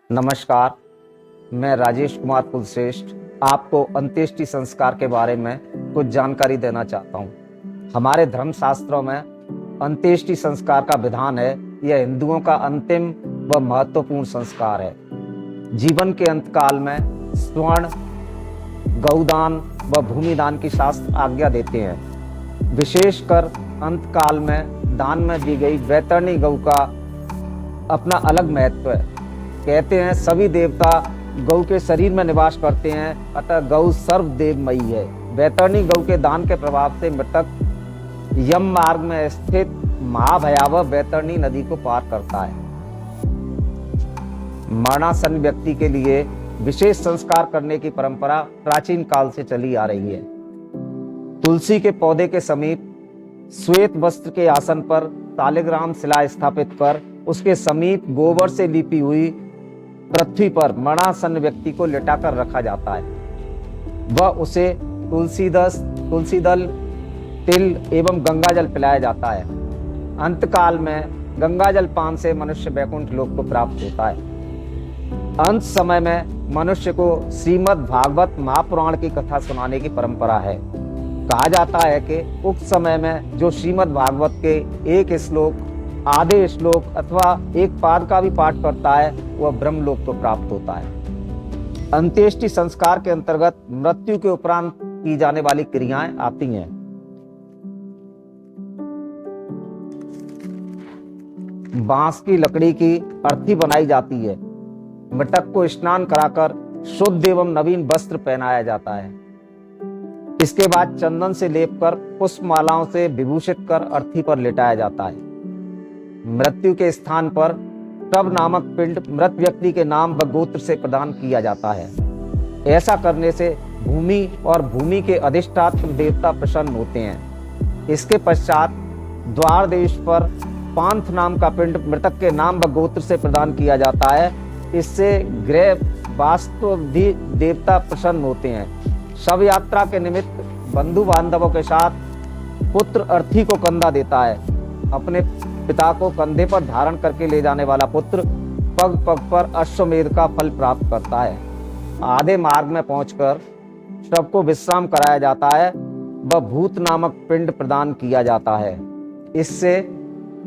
नमस्कार, मैं राजेश कुमार कुलश्रेष्ठ आपको अंत्येष्टि संस्कार के बारे में कुछ जानकारी देना चाहता हूँ। हमारे धर्मशास्त्रों में अंत्येष्टि संस्कार का विधान है। यह हिंदुओं का अंतिम व महत्वपूर्ण संस्कार है। जीवन के अंतकाल में स्वर्ण, गौदान व भूमिदान की शास्त्र आज्ञा देते हैं। विशेषकर अंतकाल में दान में दी गई वैतरणी गौ का अपना अलग महत्व है। कहते हैं सभी देवता गौ के शरीर में निवास करते हैं, अतः गौ सर्वदेवमयी है। वैतरणी गौ के दान के प्रभाव से मृतक यम मार्ग में स्थित महाभयावह वैतरणी नदी को पार करता है। मरणासन्न व्यक्ति के लिए विशेष संस्कार करने की परंपरा प्राचीन काल से चली आ रही है। तुलसी के पौधे के समीप श्वेत वस्त्र के आसन पर शालिग्राम शिला स्थापित कर उसके समीप गोबर से लिपी हुई पृथ्वी पर मरणासन्न व्यक्ति को लिटाकर रखा जाता है। वह उसे तुलसी दल, तिल एवं गंगाजल पिलाया जाता है। अंतकाल में गंगाजल पान से मनुष्य वैकुंठ लोक को प्राप्त होता है। अंत समय में मनुष्य को श्रीमद् भागवत महापुराण की कथा सुनाने की परंपरा है। कहा जाता है कि उक्त समय में जो श्रीमद् भागवत के एक श्लोक, आधे श्लोक अथवा एक पाद का भी पाठ करता है वह ब्रह्मलोक को प्राप्त होता है। अंत्येष्टि संस्कार के अंतर्गत मृत्यु के उपरांत की जाने वाली क्रियाएं आती हैं। बांस की लकड़ी की अर्थी बनाई जाती है। मृतक को स्नान कराकर शुद्ध एवं नवीन वस्त्र पहनाया जाता है। इसके बाद चंदन से लेपकर पुष्पमालाओं से विभूषित कर अर्थी पर लिटाया जाता है। मृत्यु के स्थान पर शव नामक पिंड मृत व्यक्ति के नाम व गोत्र से प्रदान किया जाता है। ऐसा करने से भूमि और भूमि के अधिष्ठात्र देवता प्रसन्न होते हैं। इसके पश्चात द्वार देश पर पांथ नाम का पिंड मृतक के नाम व गोत्र से प्रदान किया जाता है। इससे गृह वास्तुविधि देवता प्रसन्न होते हैं। शव यात्रा के निमित्त बंधु बांधवों के साथ पुत्र अर्थी को कंधा देता है। अपने पिता को कंधे पर धारण करके ले जाने वाला पुत्र पग पग पर अश्वमेध का फल प्राप्त करता है। आधे मार्ग में पहुंचकर शव को विश्राम कराया जाता है व भूत नामक पिंड प्रदान किया जाता है। इससे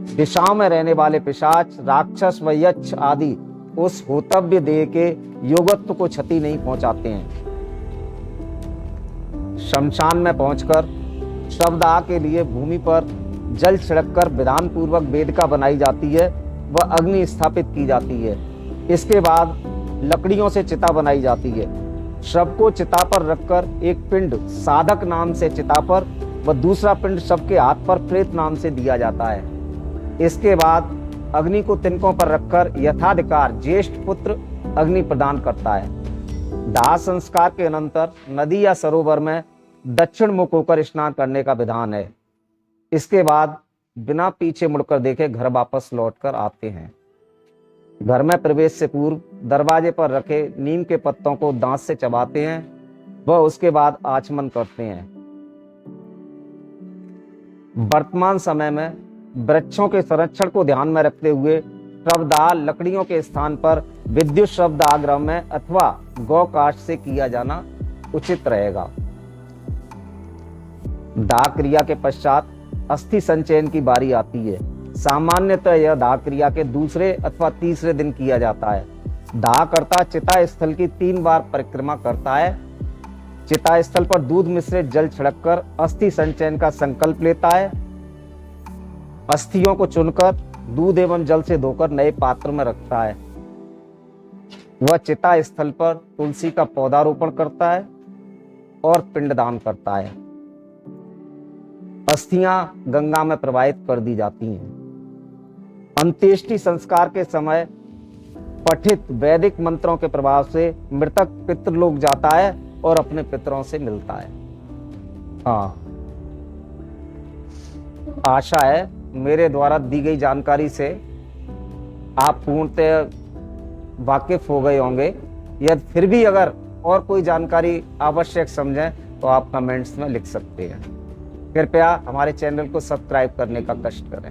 दिशाओं में रहने वाले पिशाच, राक्षस व यक्ष आदि उस होतव्य देह के योगत्व को क्षति नहीं पहुंचाते हैं। शमशान में पहुंचकर शवदाह के लिए भूमि पर जल छिड़ककर विधान पूर्वक वेदिका बनाई जाती है व अग्नि स्थापित की जाती है। इसके बाद लकड़ियों से चिता बनाई जाती है। शव को चिता पर रखकर एक पिंड साधक नाम से चिता पर व दूसरा पिंड शव के हाथ पर प्रेत नाम से दिया जाता है। इसके बाद अग्नि को तिनकों पर रखकर यथाधिकार ज्येष्ठ पुत्र अग्नि प्रदान करता है। दाह संस्कार के अनंतर नदी या सरोवर में दक्षिण मुख होकर स्नान करने का विधान है। इसके बाद बिना पीछे मुड़कर देखे घर वापस लौटकर आते हैं। घर में प्रवेश से पूर्व दरवाजे पर रखे नीम के पत्तों को दांत से चबाते हैं व उसके बाद आचमन करते हैं। वर्तमान समय में वृक्षों के संरक्षण को ध्यान में रखते हुए शवदाह लकड़ियों के स्थान पर विद्युत शवदाह गृह में अथवा गौ काष्ठ से किया जाना उचित रहेगा। दाह क्रिया के पश्चात अस्थि संचयन की बारी आती है। सामान्यतः यह दाह क्रिया के दूसरे अथवा तीसरे दिन किया जाता है। दाह करता चिता स्थल की 3 बार परिक्रमा करता है। चिता स्थल पर दूध मिश्रित जल छिड़ककर अस्थि संचयन का संकल्प लेता है। अस्थियों को चुनकर दूध एवं जल से धोकर नए पात्र में रखता है। वह चिता स्थल पर तुलसी का पौधारोपण करता है और पिंडदान करता है। अस्थियां गंगा में प्रवाहित कर दी जाती हैं। अंत्येष्टि संस्कार के समय पठित वैदिक मंत्रों के प्रभाव से मृतक पितृलोक जाता है और अपने पितरों से मिलता है। आशा है मेरे द्वारा दी गई जानकारी से आप पूर्णतः वाकिफ हो गए होंगे। या फिर भी अगर और कोई जानकारी आवश्यक समझें तो आप कमेंट्स में लिख सकते हैं। कृपया हमारे चैनल को सब्सक्राइब करने का कष्ट करें।